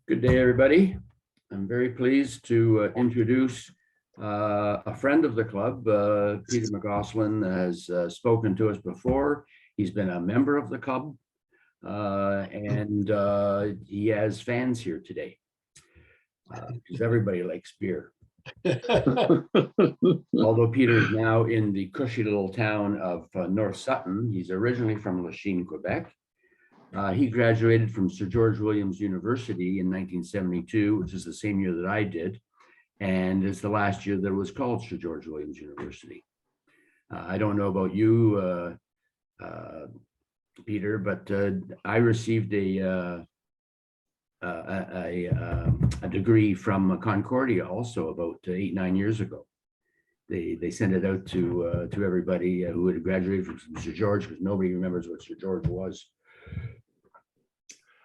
Good day, everybody. I'm very pleased to introduce a friend of the club. Peter McAuslan has spoken to us before. He's been a member of the club and he has fans here today because everybody likes beer. Although Peter is now in the cushy little town of North Sutton, he's originally from Lachine, Quebec. He graduated from Sir George Williams University in 1972, which is the same year that I did, and it's the last year that it was called Sir George Williams University. I don't know about you, Peter, but I received a degree from Concordia also about 8-9 years ago. They sent it out to everybody who had graduated from Sir George, because nobody remembers what Sir George was.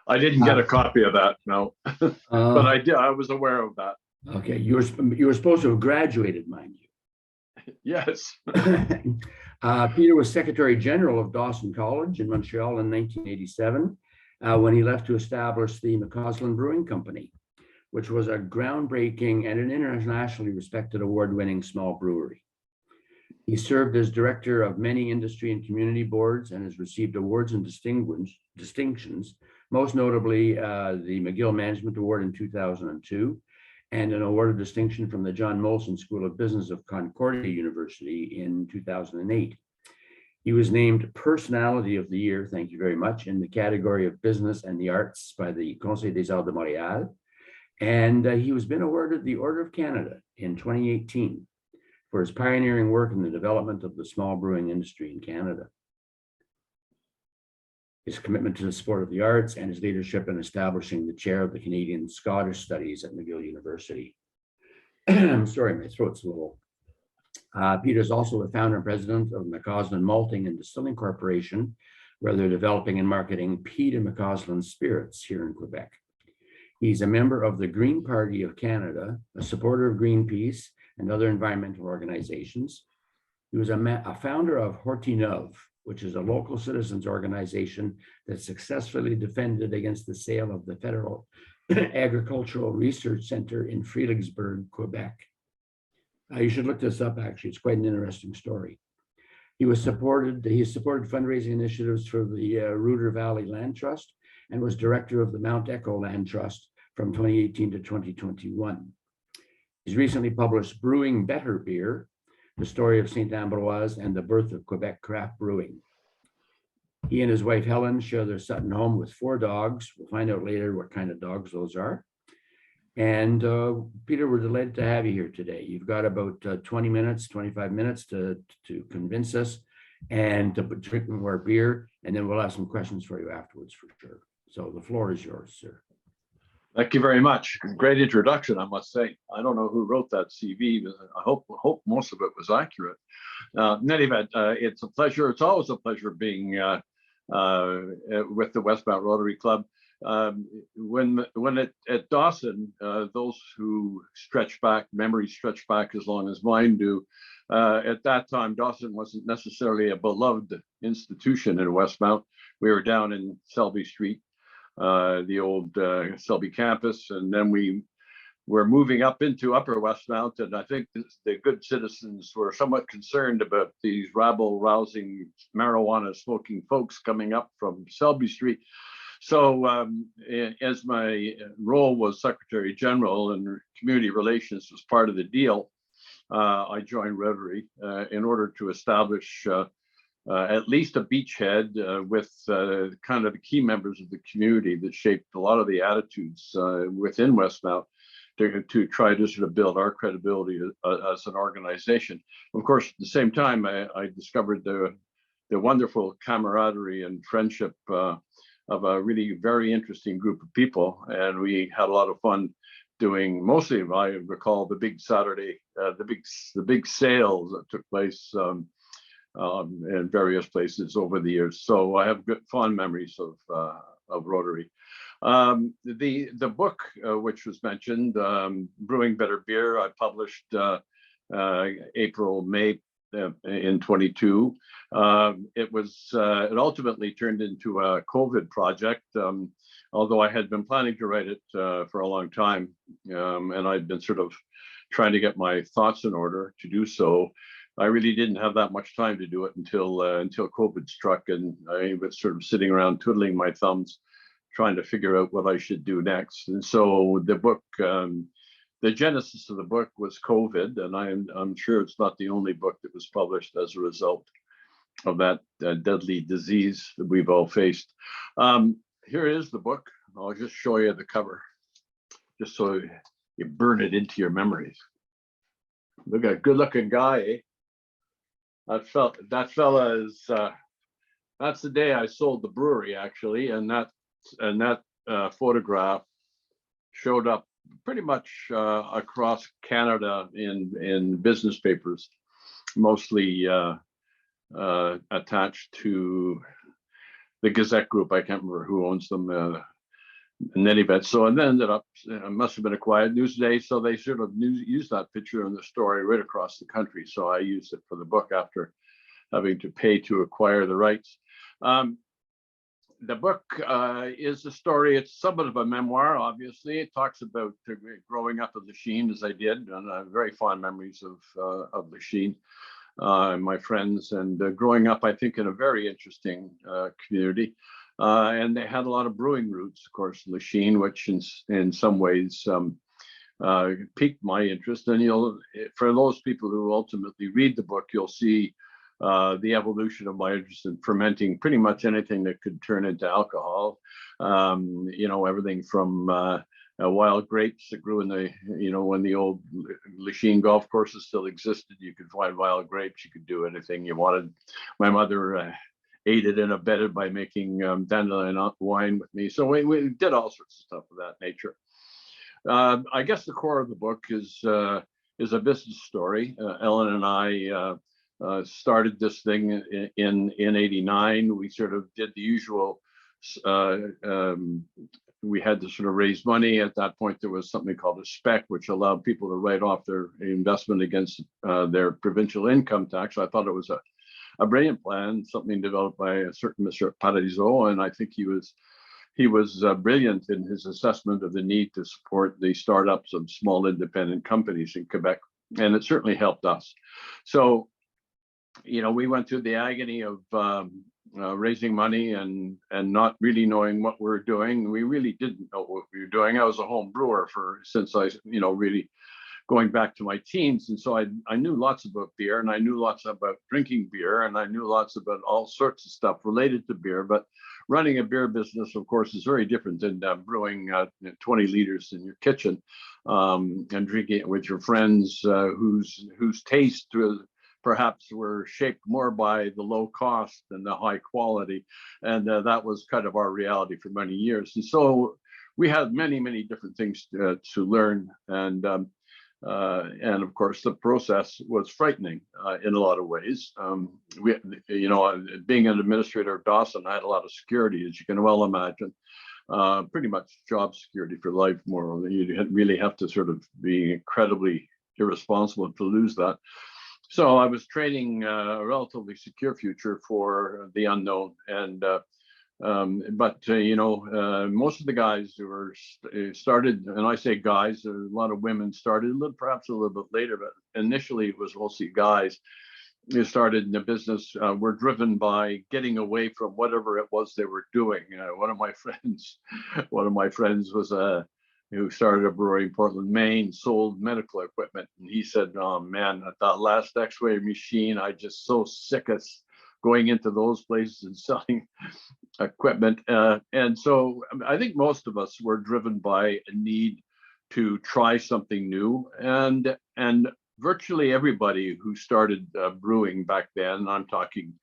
I didn't get a copy of that, no, but I did. I was aware of that. Okay, you were supposed to have graduated, mind you. Yes. Peter was Secretary General of Dawson College in Montreal in 1987, when he left to establish the McAuslan Brewing Company, which was a groundbreaking and an internationally respected award-winning small brewery. He served as director of many industry and community boards and has received awards and distinctions, most notably the McGill Management Award in 2002, and an award of distinction from the John Molson School of Business of Concordia University in 2008. He was named Personality of the Year, thank you very much, in the category of Business and the Arts by the Conseil des Arts de Montréal, and he was been awarded the Order of Canada in 2018 for his pioneering work in the development of the small brewing industry in Canada. His commitment to the support of the arts and his leadership in establishing the chair of the Canadian Scottish Studies at McGill University. I'm sorry, my throat's a little. Peter is also the founder and president of McAuslan Malting and Distilling Corporation, where they're developing and marketing Peter McAuslan spirits here in Quebec. He's a member of the Green Party of Canada, a supporter of Greenpeace and other environmental organizations. He was a founder of Hortineuve, which is a local citizens organization that successfully defended against the sale of the Federal Agricultural Research Center in Fredericksburg, Quebec. You should look this up, actually. It's quite an interesting story. He supported fundraising initiatives for the Rudder Valley Land Trust and was director of the Mount Echo Land Trust from 2018 to 2021. He's recently published Brewing Better Beer, the story of St. Ambroise and the birth of Quebec craft brewing. He and his wife Helen share their Sutton home with 4 dogs. We'll find out later what kind of dogs those are. And Peter, we're delighted to have you here today. You've got about 20 minutes, 25 minutes to convince us and to drink more beer, and then we'll have some questions for you afterwards for sure. So the floor is yours, sir. Thank you very much. Great introduction, I must say. I don't know who wrote that CV, but I hope most of it was accurate. In any event, it's a pleasure. It's always a pleasure being with the Westmount Rotary Club. At Dawson, those who memories stretch back as long as mine do, at that time, Dawson wasn't necessarily a beloved institution in Westmount. We were down in Selby Street, the old Selby campus, and then we were moving up into Upper Westmount, and I think the good citizens were somewhat concerned about these rabble-rousing, marijuana-smoking folks coming up from Selby Street. So as my role was Secretary General and Community Relations was part of the deal, I joined Rotary in order to establish at least a beachhead with kind of the key members of the community that shaped a lot of the attitudes within Westmount to try to sort of build our credibility as an organization. Of course, at the same time, I discovered the wonderful camaraderie and friendship of a really very interesting group of people. And we had a lot of fun doing, mostly, I recall, the big Saturday, the big sales that took place in various places over the years. So I have good, fond memories of Rotary. The book, which was mentioned, Brewing Better Beer, I published April, May in 22. It ultimately turned into a COVID project, although I had been planning to write it for a long time, and I'd been sort of trying to get my thoughts in order to do so. I really didn't have that much time to do it until COVID struck, and I was sort of sitting around twiddling my thumbs, trying to figure out what I should do next. And so the book, the genesis of the book was COVID, and I'm sure it's not the only book that was published as a result of that deadly disease that we've all faced. Here is the book. I'll just show you the cover, just so you burn it into your memories. Look at a good-looking guy, eh? That fella is. That's the day I sold the brewery, actually, and that photograph showed up pretty much across Canada in business papers, mostly attached to the Gazette Group. I can't remember who owns them. In any event, so and then ended up, it must have been a quiet news day, so they sort of used that picture in the story right across the country. So I used it for the book after having to pay to acquire the rights. The book is a story. It's somewhat of a memoir, obviously. It talks about growing up at Lachine, as I did, and I have very fond memories of Lachine, my friends, and growing up, I think, in a very interesting community. And they had a lot of brewing roots, of course, Lachine, which in some ways piqued my interest. And for those people who ultimately read the book, you'll see the evolution of my interest in fermenting pretty much anything that could turn into alcohol. Everything from wild grapes that grew in when the old Lachine golf courses still existed. You could find wild grapes. You could do anything you wanted. My mother aided and abetted by making dandelion wine with me. So we did all sorts of stuff of that nature. I guess the core of the book is a business story. Ellen and I started this thing in '89. We sort of did the usual. We had to sort of raise money. At that point, there was something called a spec, which allowed people to write off their investment against their provincial income tax. So I thought it was a brilliant plan, something developed by a certain Mr. Parisot, and I think he was brilliant in his assessment of the need to support the startups of small independent companies in Quebec, and it certainly helped us. So, we went through the agony of raising money and not really knowing what we were doing. We really didn't know what we were doing. I was a home brewer since I, really going back to my teens. And so I knew lots about beer, and I knew lots about drinking beer, and I knew lots about all sorts of stuff related to beer. But running a beer business, of course, is very different than brewing 20 liters in your kitchen and drinking it with your friends whose taste perhaps were shaped more by the low cost than the high quality. And that was kind of our reality for many years. And so we had many, many different things to learn. And of course, the process was frightening in a lot of ways. Being an administrator of Dawson, I had a lot of security, as you can well imagine. Pretty much job security for life, more or less. You really have to sort of be incredibly irresponsible to lose that. So I was trading a relatively secure future for the unknown. And most of the guys who were started, and I say guys, a lot of women started perhaps a little bit later, but initially it was mostly guys who started in the business, were driven by getting away from whatever it was they were doing. One of my friends was who started a brewery in Portland, Maine, sold medical equipment. And he said, "Oh man, at that last X-ray machine, I just so sick of going into those places and selling equipment." And so I think most of us were driven by a need to try something new. And virtually everybody who started brewing back then, I'm talking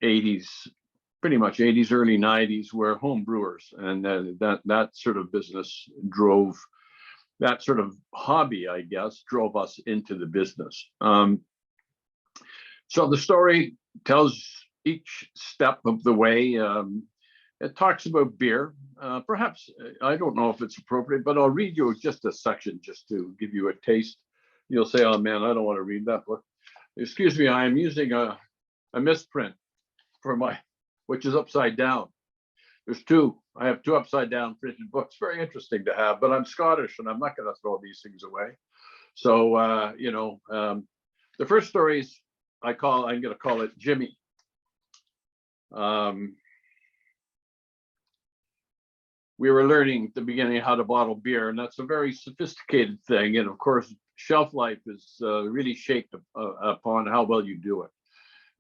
80s, pretty much 80s, early 90s, were home brewers. And that sort of business drove, that sort of hobby, I guess, drove us into the business. So the story tells each step of the way. It talks about beer. Perhaps, I don't know if it's appropriate, but I'll read you just a section just to give you a taste. You'll say, "Oh man, I don't want to read that book." Excuse me, I am using a misprint for which is upside down. There's two. I have two upside down printed books. Very interesting to have, but I'm Scottish and I'm not going to throw these things away. So, the first stories I'm going to call it Jimmy. We were learning at the beginning how to bottle beer, and that's a very sophisticated thing. And of course, shelf life is really shaped upon how well you do it.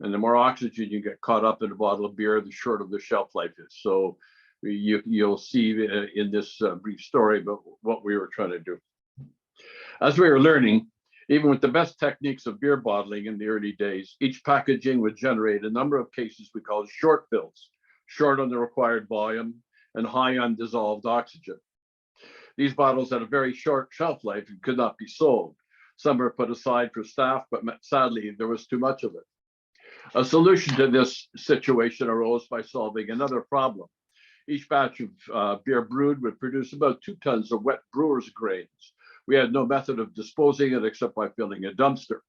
And the more oxygen you get caught up in a bottle of beer, the shorter the shelf life is. So you'll see in this brief story about what we were trying to do. As we were learning, even with the best techniques of beer bottling in the early days, each packaging would generate a number of cases we call short fills, short on the required volume and high on dissolved oxygen. These bottles had a very short shelf life and could not be sold. Some were put aside for staff, but sadly, there was too much of it. A solution to this situation arose by solving another problem. Each batch of beer brewed would produce about 2 tons of wet brewer's grains. We had no method of disposing it except by filling a dumpster.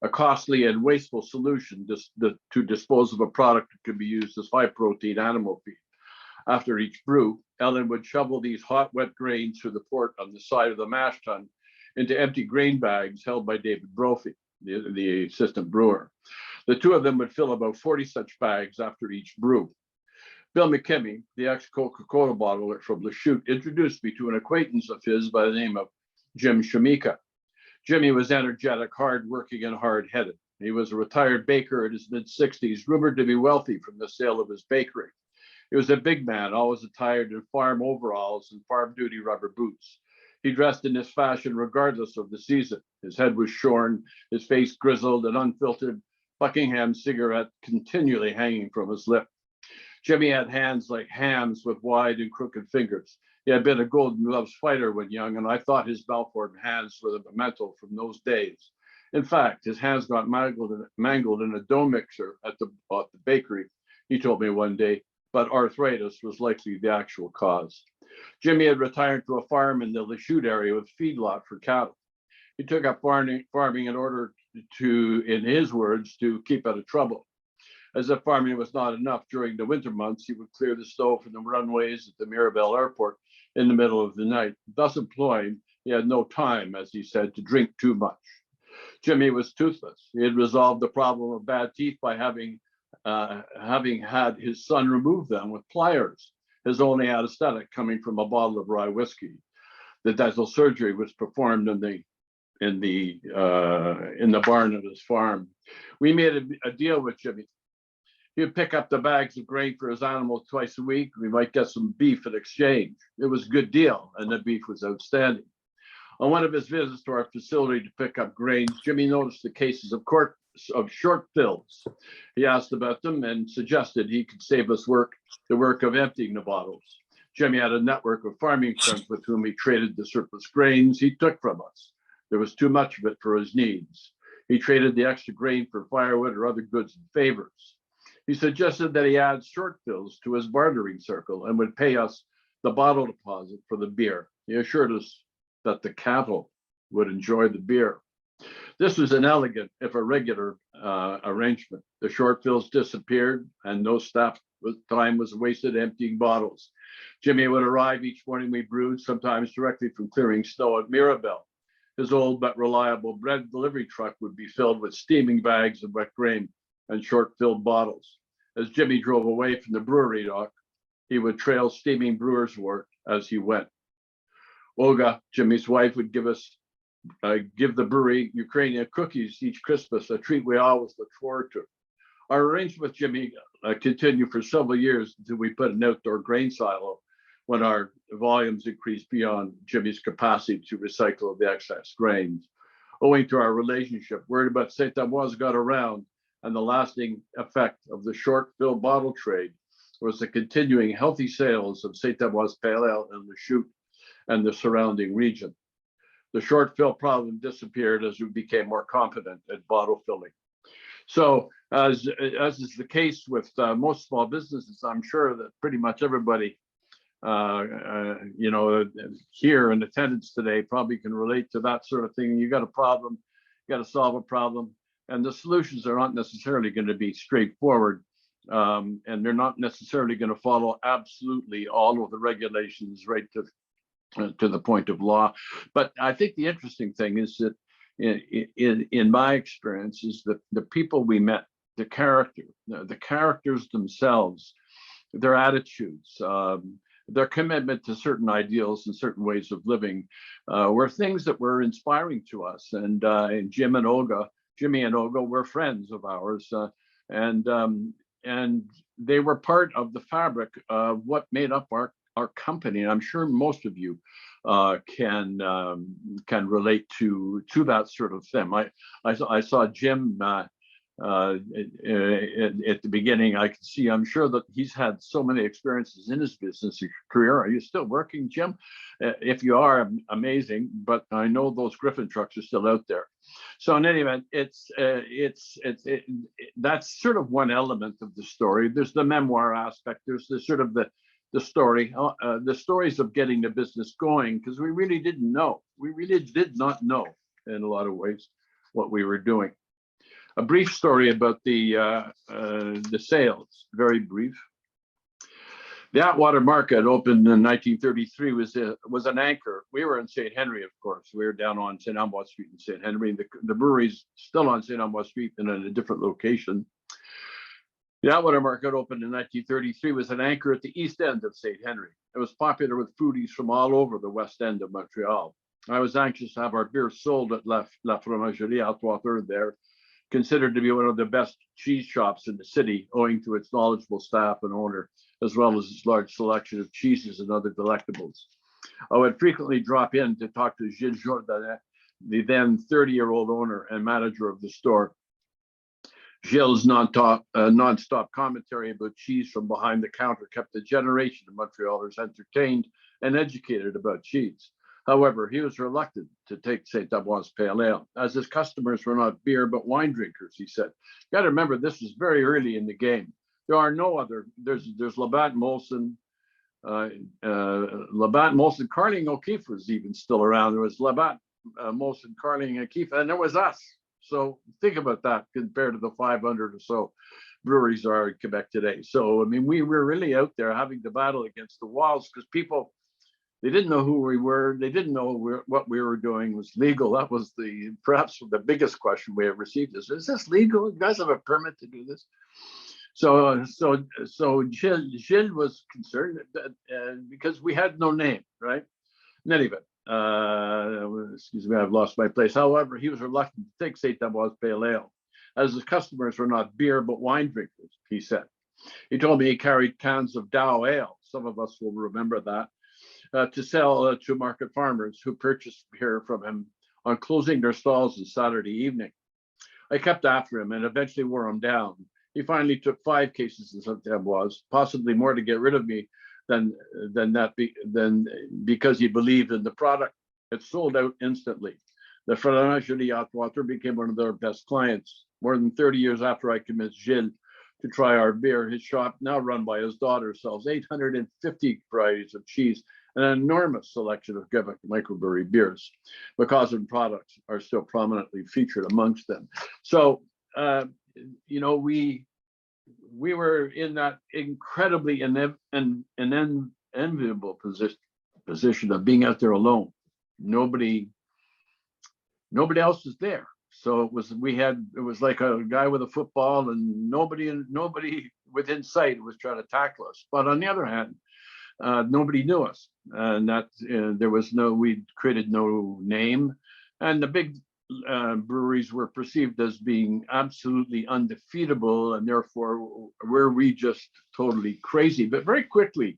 A costly and wasteful solution to dispose of a product that could be used as high-protein animal feed. After each brew, Ellen would shovel these hot, wet grains through the port on the side of the mash tun into empty grain bags held by David Brophy, the assistant brewer. The two of them would fill about 40 such bags after each brew. Bill McKimmey, the ex-Coca-Cola bottler from Lachine, introduced me to an acquaintance of his by the name of Jim Shamika. Jimmy was energetic, hard-working, and hard-headed. He was a retired baker in his mid-60s, rumored to be wealthy from the sale of his bakery. He was a big man, always attired in farm overalls and farm-duty rubber boots. He dressed in this fashion regardless of the season. His head was shorn, his face grizzled, and unfiltered Buckingham cigarette continually hanging from his lip. Jimmy had hands like hams with wide and crooked fingers. He had been a Golden Gloves fighter when young, and I thought his Balfour hands were the memento from those days. In fact, his hands got mangled in a dough mixer at the bakery, he told me one day, but arthritis was likely the actual cause. Jimmy had retired to a farm in the Lachute area with feedlot for cattle. He took up farming in order to, in his words, to keep out of trouble. As if farming was not enough during the winter months, he would clear the snow from the runways at the Mirabel airport in the middle of the night. Thus employed, he had no time, as he said, to drink too much. Jimmy was toothless. He had resolved the problem of bad teeth by having had his son remove them with pliers, his only anesthetic coming from a bottle of rye whiskey. The dental surgery was performed in the barn of his farm. We made a deal with Jimmy. He would pick up the bags of grain for his animals twice a week. We might get some beef in exchange. It was a good deal, and the beef was outstanding. On one of his visits to our facility to pick up grains, Jimmy noticed the cases of short fills. He asked about them and suggested he could save us the work of emptying the bottles. Jimmy had a network of farming friends with whom he traded the surplus grains he took from us. There was too much of it for his needs. He traded the extra grain for firewood or other goods and favors. He suggested that he add short fills to his bartering circle and would pay us the bottle deposit for the beer. He assured us that the cattle would enjoy the beer. This was an elegant, if irregular, arrangement. The short fills disappeared and no staff time was wasted emptying bottles. Jimmy would arrive each morning we brewed, sometimes directly from clearing snow at Mirabel. His old but reliable bread delivery truck would be filled with steaming bags of wet grain and short-filled bottles. As Jimmy drove away from the brewery dock, he would trail steaming brewer's wort as he went. Olga, Jimmy's wife, would give the brewery Ukrainian cookies each Christmas, a treat we always look forward to. Our arrangement with Jimmy continued for several years until we put an outdoor grain silo when our volumes increased beyond Jimmy's capacity to recycle the excess grains. Owing to our relationship, word about St. Amois got around, and the lasting effect of the short fill bottle trade was the continuing healthy sales of St. Amois Pale Ale and Lachute and the surrounding region. The short fill problem disappeared as we became more competent at bottle filling. So, as is the case with most small businesses, I'm sure that pretty much everybody, here in attendance today probably can relate to that sort of thing. You got a problem, you got to solve a problem. and the solutions are not necessarily going to be straightforward, and they're not necessarily going to follow absolutely all of the regulations right to the point of law. But I think the interesting thing is that in my experience is that the people we met, the characters themselves, their attitudes, their commitment to certain ideals and certain ways of living were things that were inspiring to us. And Jimmy and Olga were friends of ours, and they were part of the fabric of what made up our company. And I'm sure most of you can relate to that sort of thing. I saw Jim at the beginning. I can see, I'm sure that he's had so many experiences in his business career. Are you still working, Jim? If you are, amazing. But I know those Griffin trucks are still out there. So in any event, that's sort of one element of the story. There's the memoir aspect. There's the sort of the story, the stories of getting the business going, because we really didn't know. We really did not know in a lot of ways what we were doing. A brief story about the sales, very brief. The Atwater Market opened in 1933, was an anchor. We were in St. Henry, of course. We were down on St. Ambroise Street in St. Henry. The brewery's still on St. Ambroise Street and in a different location. The Atwater Market opened in 1933, was an anchor at the east end of St. Henry. It was popular with foodies from all over the west end of Montreal. I was anxious to have our beer sold at La Fromagerie Atwater there, considered to be one of the best cheese shops in the city, owing to its knowledgeable staff and owner, as well as its large selection of cheeses and other delectables. I would frequently drop in to talk to Gilles Jourdain, the then 30-year-old owner and manager of the store. Gilles' non-stop commentary about cheese from behind the counter kept a generation of Montrealers entertained and educated about cheese. However, he was reluctant to take St. Ambroise Pale Ale, as his customers were not beer but wine drinkers, he said. You got to remember, this was very early in the game. There are no other, there's Labatt Molson, Carling O'Keefe was even still around. There was Labatt, Molson, Carling O'Keefe, and there was us. So think about that compared to the 500 or so breweries are in Quebec today. So, I mean, we were really out there having to battle against the walls because people, they didn't know who we were. They didn't know what we were doing was legal. That was perhaps the biggest question we have received is this legal? You guys have a permit to do this? So Gilles was concerned because we had no name, right? In any event, excuse me, I've lost my place. However, he was reluctant to take St. Ambroise Pale Ale, as his customers were not beer but wine drinkers, he said. He told me he carried cans of Dow Ale. Some of us will remember that. To sell to market farmers who purchased beer from him on closing their stalls on Saturday evening. I kept after him and eventually wore him down. He finally took 5 cases of St. Ambroise, possibly more to get rid of me than because he believed in the product. It sold out instantly. The Fromagerie Atwater became one of their best clients. More than 30 years after I convinced Gilles to try our beer, his shop, now run by his daughter, sells 850 varieties of cheese and an enormous selection of Quebec microbrewery beers. McAuslan products are still prominently featured amongst them. So, you know, we were in that incredibly enviable position of being out there alone. Nobody else was there. So it was like a guy with a football and nobody within sight was trying to tackle us. But on the other hand, nobody knew us, and that we created no name, and the big breweries were perceived as being absolutely undefeatable, and therefore we just totally crazy. But very quickly,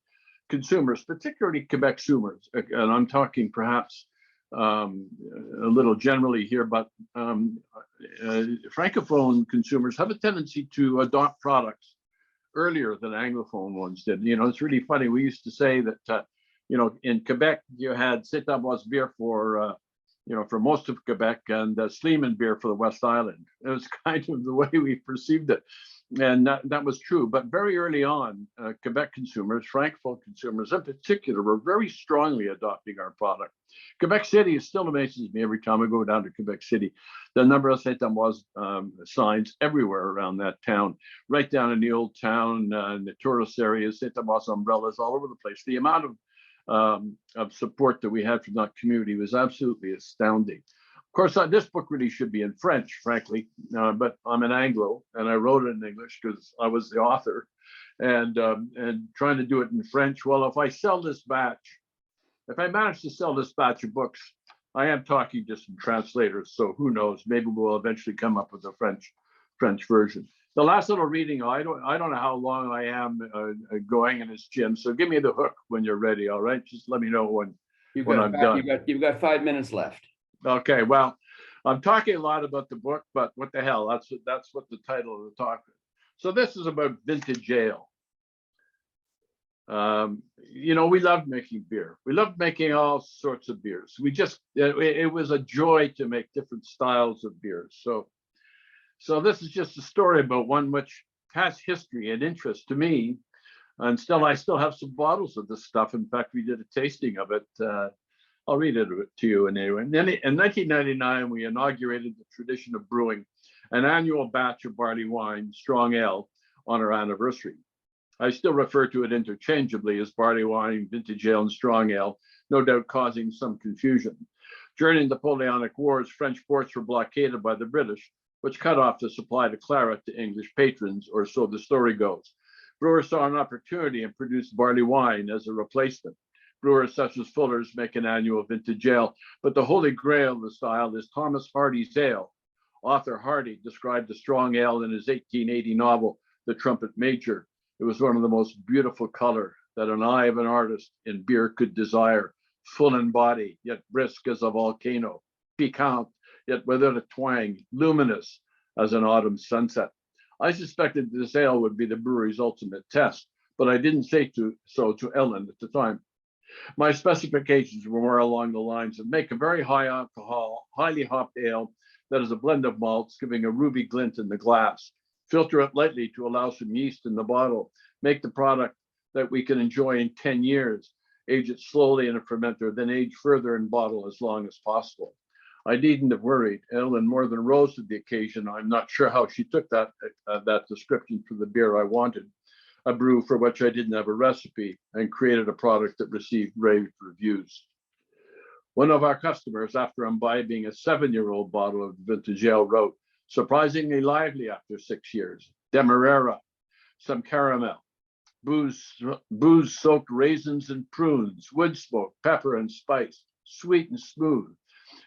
consumers, particularly Quebec consumers, and I'm talking perhaps a little generally here, but Francophone consumers have a tendency to adopt products earlier than Anglophone ones did. You know, it's really funny. We used to say that, you know, in Quebec, you had St. Ambroise beer for most of Quebec and Sleeman beer for the West Island. It was kind of the way we perceived it. And that was true. But very early on, Quebec consumers, Francophone consumers in particular, were very strongly adopting our product. Quebec City still amazes me every time I go down to Quebec City. The number of Saint Amoise signs everywhere around that town, right down in the old town, in the tourist areas, Saint Amoise umbrellas all over the place. The amount of support that we had from that community was absolutely astounding. Of course, this book really should be in French, frankly, but I'm an Anglo and I wrote it in English because I was the author, and trying to do it in French. Well, if I sell this batch, if I manage to sell this batch of books, I am talking to some translators, so who knows? Maybe we'll eventually come up with a French version. The last little reading, I don't know how long I am going, and it's Jim. So give me the hook when you're ready. All right, just let me know when I'm done. You've got 5 minutes left. Okay, well, I'm talking a lot about the book, but what the hell? That's what the title of the talk is. So this is about vintage ale. We loved making beer. We loved making all sorts of beers. It was a joy to make different styles of beers. So this is just a story about one which has history and interest to me. And I still have some bottles of this stuff. In fact, we did a tasting of it. I'll read it to you anyway. In 1999, we inaugurated the tradition of brewing an annual batch of barley wine, strong ale, on our anniversary. I still refer to it interchangeably as barley wine, vintage ale, and strong ale, no doubt causing some confusion. During the Napoleonic Wars, French ports were blockaded by the British, which cut off the supply to claret to English patrons, or so the story goes. Brewers saw an opportunity and produced barley wine as a replacement. Brewers such as Fuller's make an annual vintage ale, but the holy grail of the style is Thomas Hardy's ale. Author Hardy described the strong ale in his 1880 novel, The Trumpet Major. It was one of the most beautiful color that an eye of an artist in beer could desire, full in body, yet brisk as a volcano, piquant, yet without a twang, luminous as an autumn sunset. I suspected this ale would be the brewery's ultimate test, but I didn't say so to Ellen at the time. My specifications were more along the lines of make a very high alcohol, highly hopped ale that is a blend of malts, giving a ruby glint in the glass. Filter it lightly to allow some yeast in the bottle. Make the product that we can enjoy in 10 years. Age it slowly in a fermenter, then age further in bottle as long as possible. I needn't have worried. Ellen more than rose to the occasion. I'm not sure how she took that description for the beer I wanted. A brew for which I didn't have a recipe, and created a product that received rave reviews. One of our customers, after imbibing a 7-year-old bottle of vintage ale, wrote, surprisingly lively after 6 years. Demerara, some caramel, booze-soaked raisins and prunes, wood smoke, pepper and spice, sweet and smooth,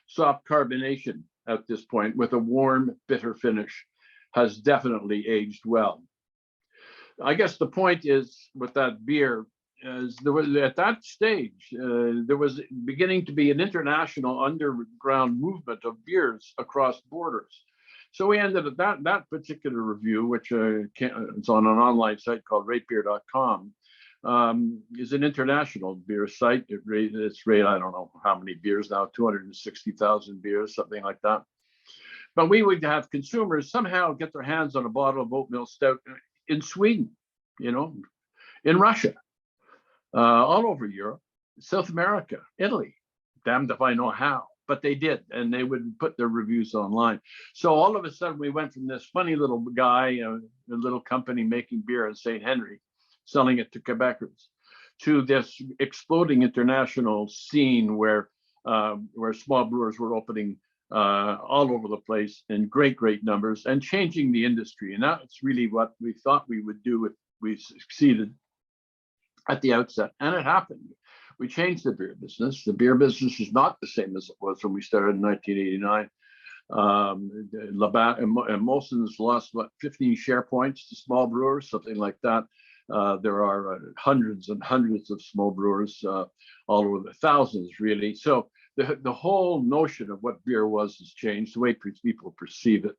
soft carbonation at this point with a warm, bitter finish, has definitely aged well. I guess the point is with that beer is there was at that stage there was beginning to be an international underground movement of beers across borders. So we ended at that particular review, which it's on an online site called ratebeer.com, is an international beer site. It's rated, I don't know how many beers now, 260,000 beers, something like that. But we would have consumers somehow get their hands on a bottle of oatmeal stout in Sweden, in Russia, all over Europe, South America, Italy. Damned if I know how, but they did, and they would put their reviews online. So all of a sudden, we went from this funny little guy, a little company making beer in St. Henry, selling it to Quebecers, to this exploding international scene where small brewers were opening all over the place in great numbers and changing the industry. And that's really what we thought we would do if we succeeded at the outset. And it happened. We changed the beer business. The beer business is not the same as it was when we started in 1989. Labatt and Molson's lost 15 share points to small brewers, something like that. There are hundreds and hundreds of small brewers all over the thousands, really. So the whole notion of what beer was has changed. The way people perceive it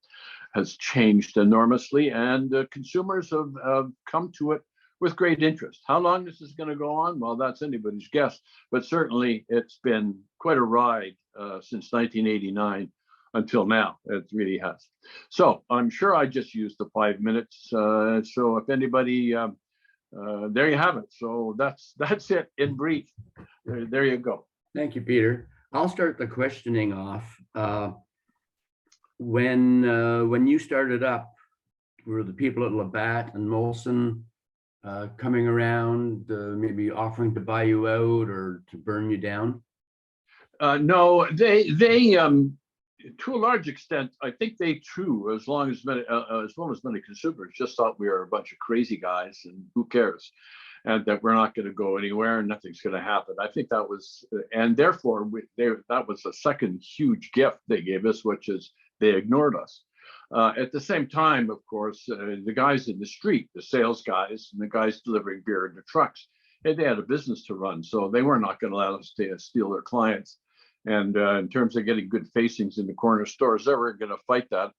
has changed enormously, and consumers have come to it with great interest. How long this is going to go on? Well, that's anybody's guess, but certainly it's been quite a ride since 1989 until now. It really has. So I'm sure I just used the 5 minutes. So if anybody, there you have it. So that's it in brief. There you go. Thank you, Peter. I'll start the questioning off. When you started up, were the people at Labatt and Molson coming around, maybe offering to buy you out or to burn you down? No, they to a large extent, I think they too, as long as many consumers just thought we were a bunch of crazy guys and who cares, and that we're not going to go anywhere and nothing's going to happen. I think that was, and therefore that was the second huge gift they gave us, which is they ignored us. At the same time, of course, the guys in the street, the sales guys and the guys delivering beer in the trucks, they had a business to run, so they were not going to let us steal their clients. And in terms of getting good facings in the corner stores, they were going to fight that,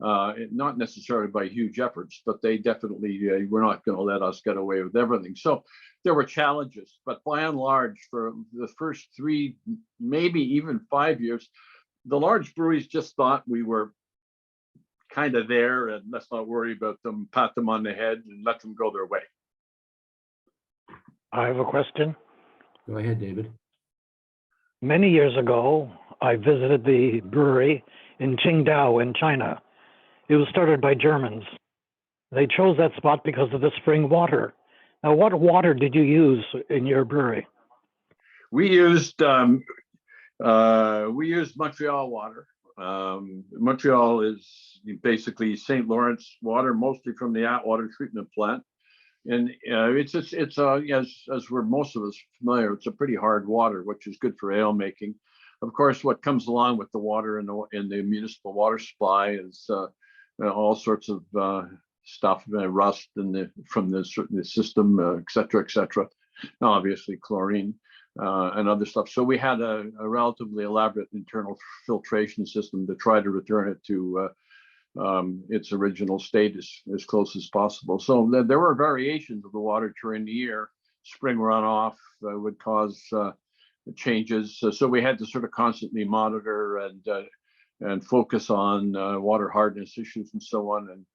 not necessarily by huge efforts, but they definitely were not going to let us get away with everything. So there were challenges, but by and large, for the first 3, maybe even 5 years, the large breweries just thought we were kind of there, and let's not worry about them, pat them on the head and let them go their way. I have a question. Go ahead, David. Many years ago, I visited the brewery in Qingdao in China. It was started by Germans. They chose that spot because of the spring water. Now, what water did you use in your brewery? We used Montreal water. Montreal is basically St. Lawrence water, mostly from the Atwater treatment plant. And it's as we're most of us familiar, it's a pretty hard water, which is good for ale making. Of course, what comes along with the water in the municipal water supply is all sorts of stuff, rust from the system, et cetera, et cetera. Now, obviously, chlorine and other stuff. So we had a relatively elaborate internal filtration system to try to return it to its original state as close as possible. So there were variations of the water during the year. Spring runoff would cause changes. So we had to sort of constantly monitor and focus on water hardness issues and so on, and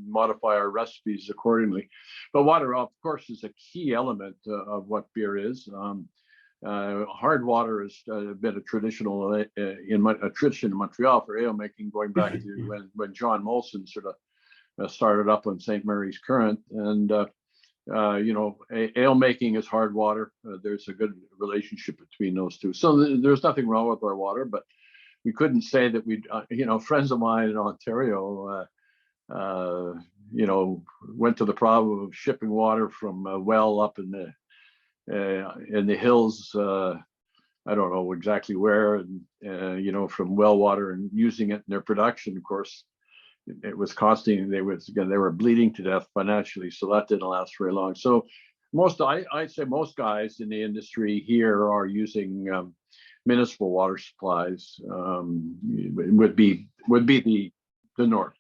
modify our recipes accordingly. But water, of course, is a key element of what beer is. Hard water has been a tradition in Montreal for ale making, going back to when John Molson sort of started up on St. Mary's Current. And ale making is hard water. There's a good relationship between those two. So there's nothing wrong with our water, but we couldn't say that we, friends of mine in Ontario, went to the problem of shipping water from a well up in the hills, I don't know exactly where, and from well water, and using it in their production. Of course, it was costing. They were bleeding to death financially, so that didn't last very long. So I'd say most guys in the industry here are using municipal water supplies. Would be the norm.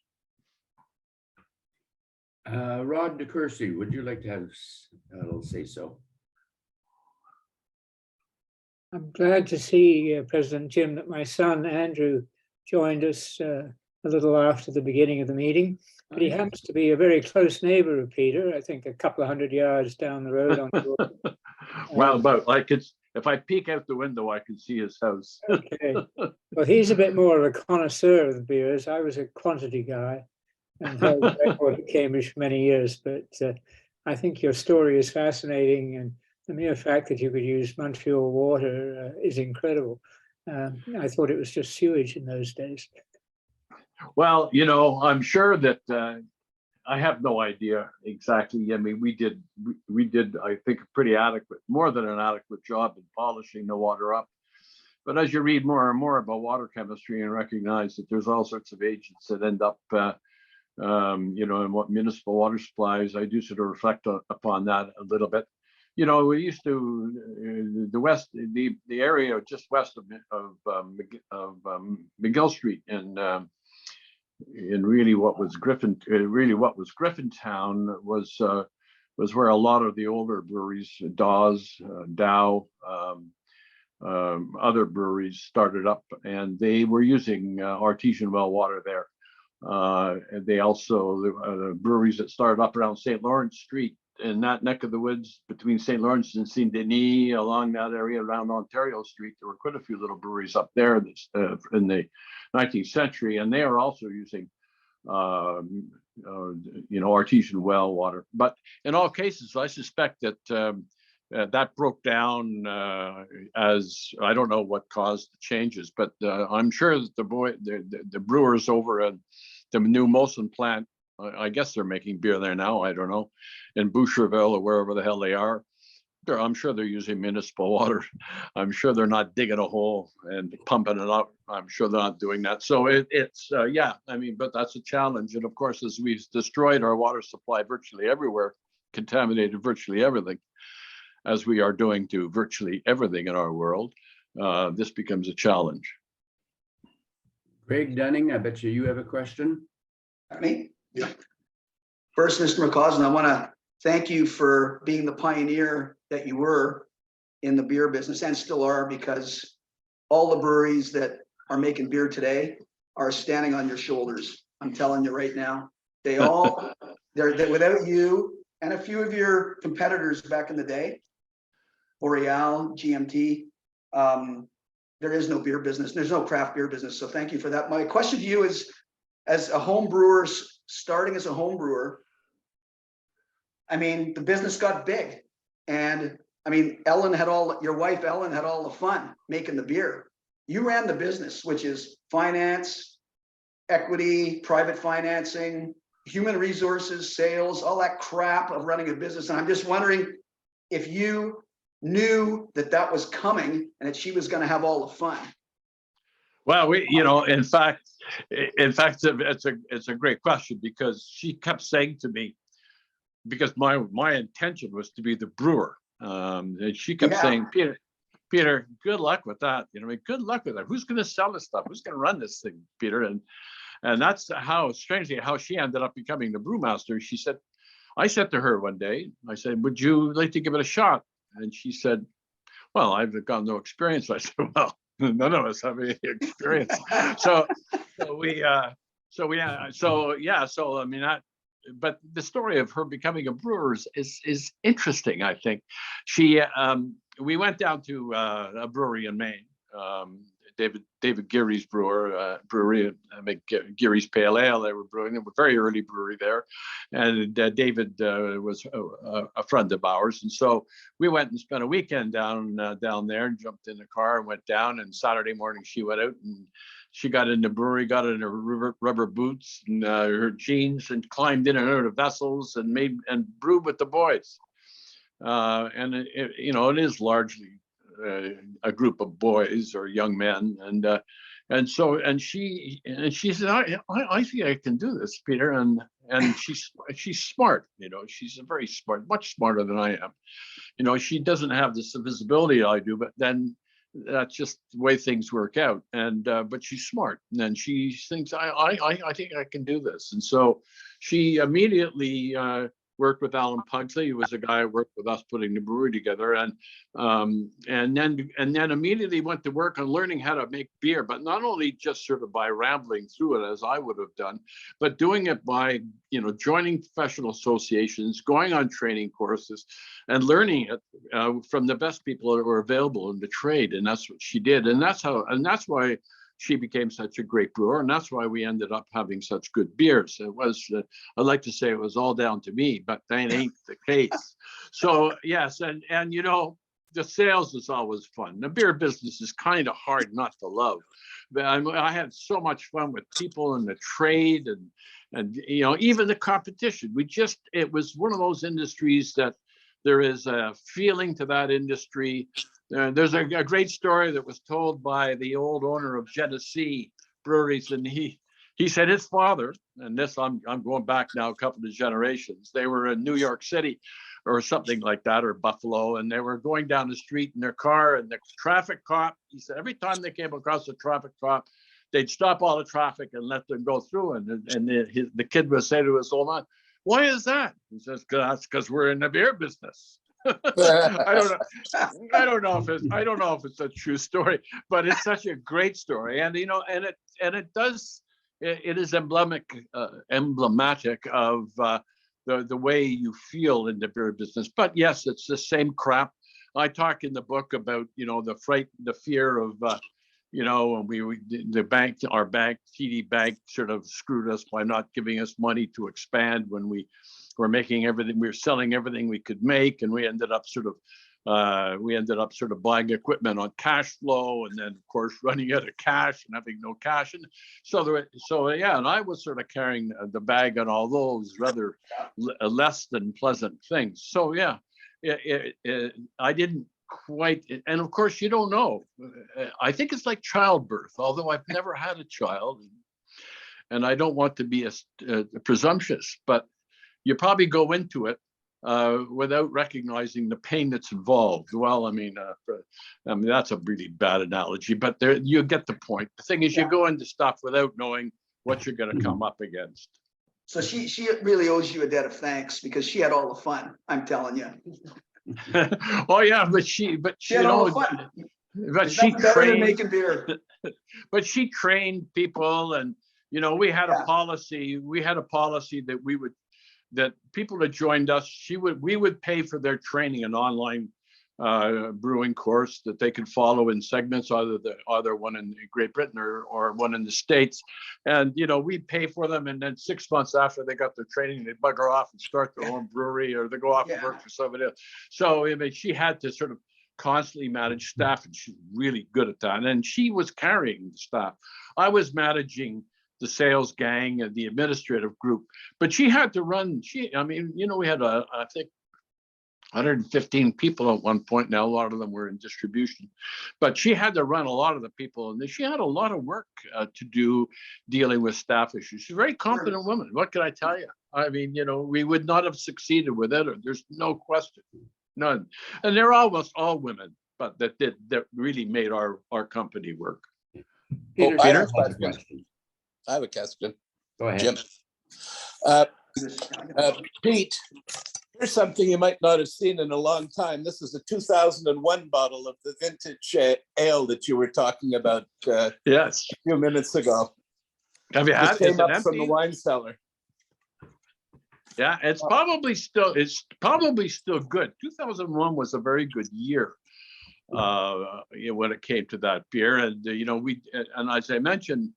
Rod DeCourcy, would you like to have a little say so? I'm glad to see, President Jim, that my son Andrew joined us a little after the beginning of the meeting. But he happens to be a very close neighbor of Peter, I think a couple of 100 yards down the road. Well, but if I peek out the window, I can see his house. Okay. Well, he's a bit more of a connoisseur of the beers. I was a quantity guy and held the record at Cambridge for many years. But I think your story is fascinating, and the mere fact that you could use Montreal water is incredible. I thought it was just sewage in those days. Well, I'm sure that I have no idea exactly. I mean, we did, I think, a pretty adequate, more than an adequate job in polishing the water up. But as you read more and more about water chemistry and recognize that there's all sorts of agents that end up, in what municipal water supplies, I do sort of reflect upon that a little bit. We used to the area just west of McGill Street in really what was Griffintown was where a lot of the older breweries, Dawes, Dow, other breweries started up, and they were using artesian well water there. And they also, the breweries that started up around St. Lawrence Street in that neck of the woods between St. Lawrence and Saint Denis, along that area around Ontario Street, there were quite a few little breweries up there in the 19th century, and they are also using artesian well water. But in all cases, I suspect that that broke down as, I don't know what caused the changes, but I'm sure that the brewers over at the new Molson plant, I guess they're making beer there now, I don't know, in Boucherville or wherever the hell they are. I'm sure they're using municipal water. I'm sure they're not digging a hole and pumping it up. I'm sure they're not doing that. So yeah, I mean, but that's a challenge. And of course, as we've destroyed our water supply virtually everywhere, contaminated virtually everything, as we are doing to virtually everything in our world, this becomes a challenge. Greg Dunning, I bet you have a question. Me? Yeah. First, Mr. McAuslan, I want to thank you for being the pioneer that you were in the beer business and still are, because all the breweries that are making beer today are standing on your shoulders. I'm telling you right now, they're without you and a few of your competitors back in the day, Boreal, GMT, there is no beer business. There's no craft beer business. So thank you for that. My question to you is, as a home brewer, starting as a home brewer, I mean, the business got big, and I mean, your wife Ellen had all the fun making the beer. You ran the business, which is finance, equity, private financing, human resources, sales, all that crap of running a business. And I'm just wondering if you knew that that was coming and that she was going to have all the fun. Well, in fact, it's a great question, because she kept saying to me, because my intention was to be the brewer, and she kept saying, Peter, good luck with that. Good luck with that. Who's going to sell this stuff? Who's going to run this thing, Peter? And that's how, strangely, how she ended up becoming the brewmaster. I said to her one day, I said, would you like to give it a shot? And she said, well, I've got no experience. I said, well, none of us have any experience. So I mean, but the story of her becoming a brewer is interesting, I think. We went down to a brewery in Maine, David Geary's brewery, Geary's Pale Ale. They were brewing. They were a very early brewery there, and David was a friend of ours, and so we went and spent a weekend down there, and jumped in the car and went down. And Saturday morning she went out and she got in the brewery, got in her rubber boots and her jeans, and climbed in and out of vessels and brewed with the boys. And it is largely a group of boys or young men, and she said, I think I can do this, Peter, and she's smart. She's very smart, much smarter than I am. She doesn't have the visibility I do, but then that's just the way things work out. And but she's smart, and she thinks I think I can do this. And so she immediately worked with Alan Pugsley, who was a guy who worked with us putting the brewery together, and then immediately went to work on learning how to make beer, but not only just sort of by rambling through it as I would have done, but doing it by joining professional associations, going on training courses, and learning it from the best people that were available in the trade. And that's what she did, and that's why she became such a great brewer, and that's why we ended up having such good beers. It was, I'd like to say it was all down to me, but that ain't the case. So yes, and the sales is always fun. The beer business is kind of hard not to love. But I had so much fun with people in the trade and even the competition. It was one of those industries that there is a feeling to that industry. There's a great story that was told by the old owner of Genesee Breweries, and he said his father, and this I'm going back now a couple of generations. They were in New York City or something like that, or Buffalo, and they were going down the street in their car, and the traffic cop, he said, every time they came across a traffic cop, they'd stop all the traffic and let them go through. And the kid would say to his old man, "Why is that?" He says, "That's because we're in the beer business." I don't know. I don't know if it's a true story, but it's such a great story, and it is emblematic of the way you feel in the beer business. But yes, it's the same crap. I talk in the book about the fear of and our bank, TD Bank, sort of screwed us by not giving us money to expand when we were making everything. We were selling everything we could make, and we ended up sort of buying equipment on cash flow, and then of course running out of cash and having no cash. And and I was sort of carrying the bag on all those rather less than pleasant things. So yeah, I didn't quite, and of course you don't know. I think it's like childbirth, although I've never had a child, and I don't want to be presumptuous, but you probably go into it without recognizing the pain that's involved. Well, I mean that's a really bad analogy, but you get the point. The thing is, you go into stuff without knowing what you're going to come up against. So she really owes you a debt of thanks, because she had all the fun, I'm telling you. Oh yeah, but she had all the fun. But she trained making beer. But she trained people, and we had a policy. We had a policy that people that joined us, we would pay for their training, an online brewing course that they could follow in segments, either one in Great Britain or one in the States. And we'd pay for them, and then 6 months after they got their training, they bugger off and start their own brewery, or they go off and work for somebody else. So I mean, she had to sort of constantly manage staff, and she's really good at that. And she was carrying the staff. I was managing the sales gang and the administrative group, but she had to run. We had I think 115 people at one point. Now a lot of them were in distribution, but she had to run a lot of the people, and she had a lot of work to do dealing with staff issues. She's a very competent woman. What can I tell you? I mean, we would not have succeeded without her. There's no question, none. And they're almost all women, but that really made our company work. Peter, I Peter? have a question. I have a question. Go ahead. Jim. Pete, here's something you might not have seen in a long time. This is a 2001 bottle of the vintage ale that you were talking about Yes. a few minutes ago. Have you had it? Came it up from the wine cellar. Yeah, it's probably still good. 2001 was a very good year when it came to that beer. And and as I mentioned,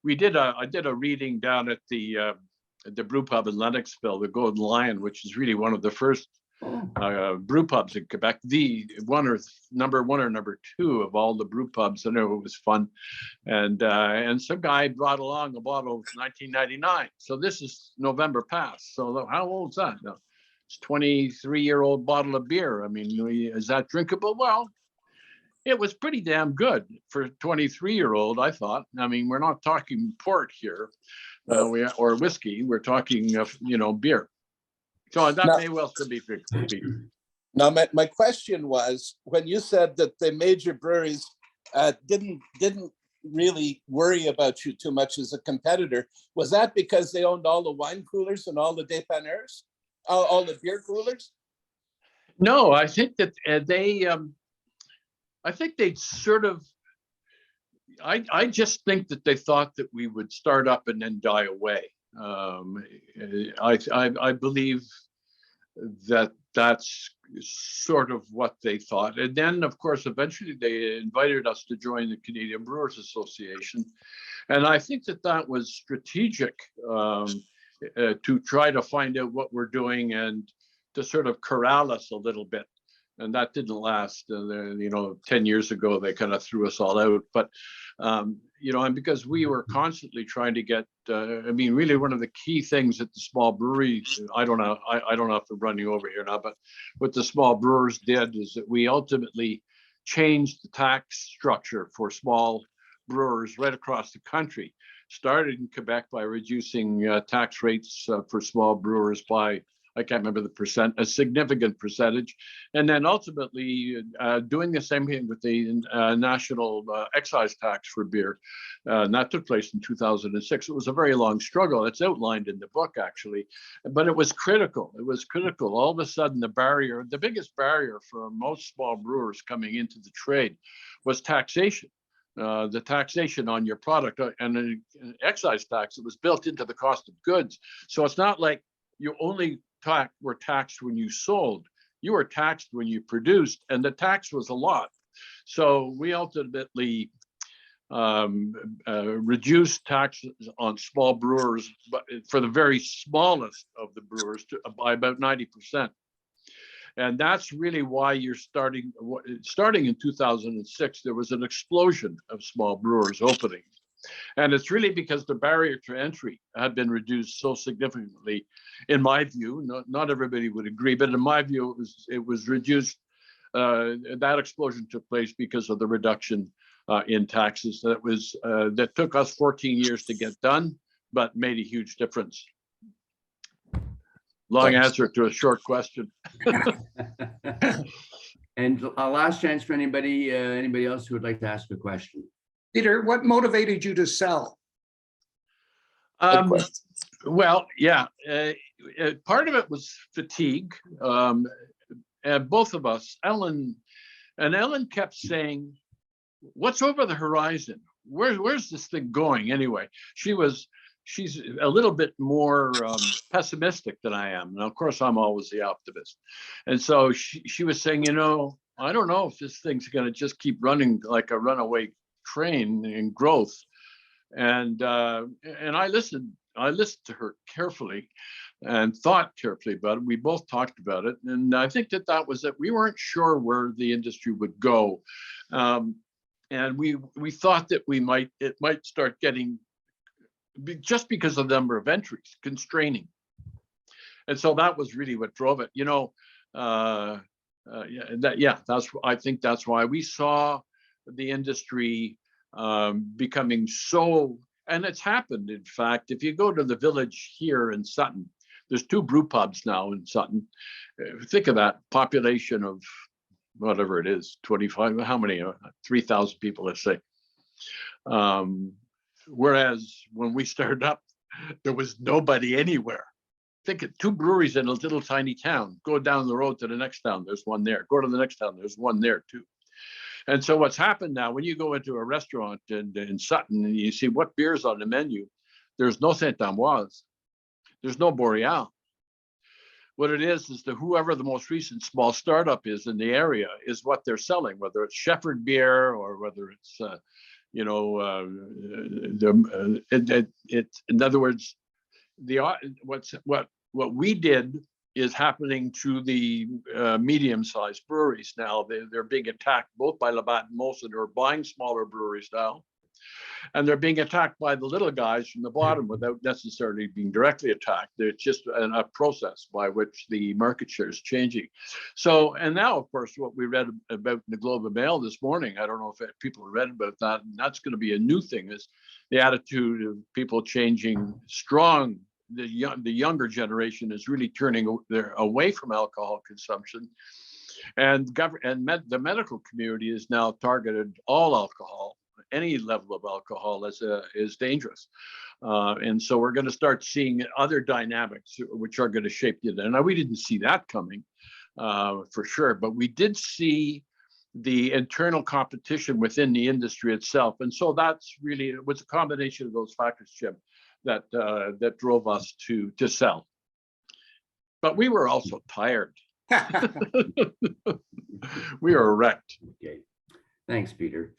I did a reading down at the brew pub in Lennoxville, the Golden Lion, which is really one of the first brew pubs in Quebec, the number one or number two of all the brew pubs. I know it was fun. And some guy brought along a bottle of 1999. So this is November past. So how old is that? No, it's 23-year-old bottle of beer. I mean, is that drinkable? Well, it was pretty damn good for a 23-year-old, I thought. I mean, we're not talking port here or whiskey. We're talking, beer. So that may well still be drinkable. Now, my question was, when you said that the major breweries didn't really worry about you too much as a competitor, was that because they owned all the wine coolers and all the dépanneurs, all the beer coolers? No, I think that they'd sort of, I just think that they thought that we would start up and then die away. I believe that that's sort of what they thought. And then, of course, eventually they invited us to join the Canadian Brewers Association. And I think that was strategic to try to find out what we're doing and to sort of corral us a little bit. And that didn't last. 10 years ago, they kind of threw us all out. But, and because we were constantly trying to get, really one of the key things that the small breweries, I don't know if they're running over here now, but what the small brewers did is that we ultimately changed the tax structure for small brewers right across the country. Started in Quebec by reducing tax rates for small brewers by, I can't remember the percent, a significant percentage. And then ultimately doing the same thing with the national excise tax for beer. And that took place in 2006. It was a very long struggle. It's outlined in the book, actually, but it was critical. It was critical. All of a sudden, the biggest barrier for most small brewers coming into the trade was taxation. The taxation on your product and an excise tax that was built into the cost of goods. So it's not like you only were taxed when you sold, you were taxed when you produced, and the tax was a lot. So we ultimately reduced taxes on small brewers, but for the very smallest of the brewers by about 90%. And that's really why you're starting in 2006, there was an explosion of small brewers opening. And it's really because the barrier to entry had been reduced so significantly, in my view. Not everybody would agree, but in my view, it was reduced. That explosion took place because of the reduction in taxes that took us 14 years to get done, but made a huge difference. Long answer to a short question. And last chance for anybody else who would like to ask a question. Peter, what motivated you to sell? Well, yeah, part of it was fatigue. And both of us, Ellen kept saying, "What's over the horizon? Where's this thing going anyway?" She's a little bit more pessimistic than I am. And of course, I'm always the optimist. And so she was saying, I don't know if this thing's going to just keep running like a runaway train in growth. And I listened to her carefully and thought carefully about it. We both talked about it. And I think that was that we weren't sure where the industry would go. And we thought that it might start getting, just because of the number of entries, constraining. And so that was really what drove it. I think that's why we saw the industry becoming so, and it's happened. In fact, if you go to the village here in Sutton, there's 2 brew pubs now in Sutton. Think of that population of whatever it is, 25, how many, 3,000 people, let's say. Whereas when we started up, there was nobody anywhere. Think of 2 breweries in a little tiny town. Go down the road to the next town, there's one there. Go to the next town, there's one there too. And so what's happened now, when you go into a restaurant in Sutton and you see what beer's on the menu, there's no Saint-Amoise, there's no Boreal. What it is that whoever the most recent small startup is in the area is what they're selling, whether it's Shepherd beer or whether it's in other words, what we did is happening to the medium-sized breweries now. They're being attacked both by Labatt and Molson, who are buying smaller breweries now, and they're being attacked by the little guys from the bottom without necessarily being directly attacked. It's just a process by which the market share is changing. So, and now, of course, what we read about in the Globe and Mail this morning, I don't know if people read about that, and that's going to be a new thing, is the attitude of people changing strong. The younger generation is really turning away from alcohol consumption, and the medical community is now targeted all alcohol. Any level of alcohol is dangerous. And so we're going to start seeing other dynamics which are going to shape the agenda. Now, we didn't see that coming for sure, but we did see the internal competition within the industry itself. And so that's really, it was a combination of those factors, Jim, that drove us to sell. But we were also tired. We were wrecked. Okay, thanks, Peter.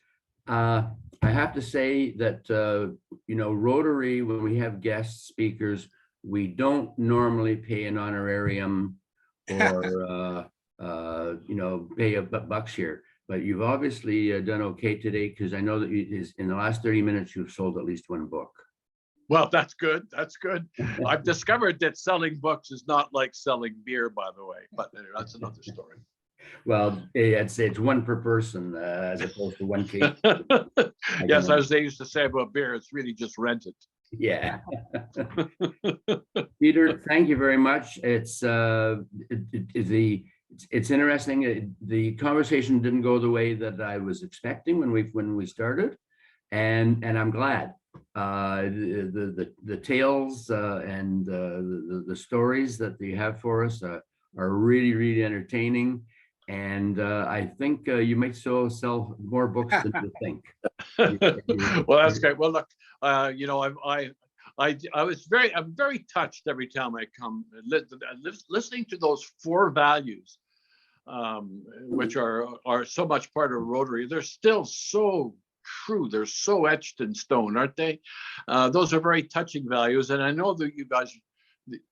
I have to say that, Rotary, when we have guest speakers, we don't normally pay an honorarium or, pay a bucks here. But you've obviously done okay today, because I know that in the last 30 minutes, you've sold at least 1 book. Well, that's good. That's good. I've discovered that selling books is not like selling beer, by the way, but that's another story. Well, it's 1 per person as opposed to 1 case. Yes, as they used to say about beer, it's really just rented. Yeah. Peter, thank you very much. It's it's interesting. The conversation didn't go the way that I was expecting when we started, and I'm glad. The tales and the stories that you have for us are really entertaining, and I think you might sell more books than you think. Well, that's great. Well, look, you know, I'm very touched every time I come listening to those 4 values, which are so much part of Rotary. They're still so true. They're so etched in stone, aren't they? Those are very touching values, and I know that you guys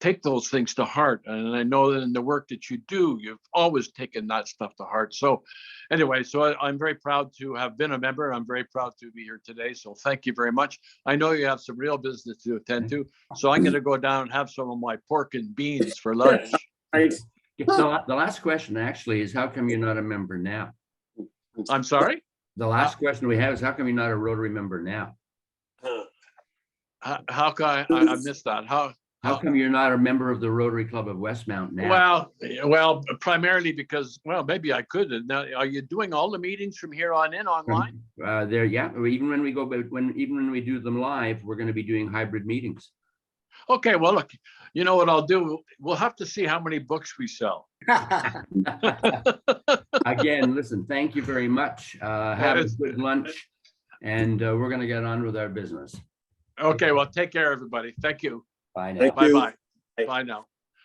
take those things to heart. And I know that in the work that you do, you've always taken that stuff to heart. So anyway, I'm very proud to have been a member. I'm very proud to be here today. So thank you very much. I know you have some real business to attend to. So I'm going to go down and have some of my pork and beans for lunch. The last question actually is, how come you're not a member now? I'm sorry? The last question we have is, how come you're not a Rotary member now? How can I missed that? How come you're not a member of the Rotary Club of Westmount now? Well, primarily because, well, maybe I could. Now, are you doing all the meetings from here on in online? There, yeah. Even when we go, even when we do them live, we're going to be doing hybrid meetings. Okay, well, look, you know what I'll do? We'll have to see how many books we sell. Again, listen, thank you very much. Have a good lunch, and we're going to get on with our business. Okay, well, take care, everybody. Thank you. Bye now. Bye-bye. Bye now.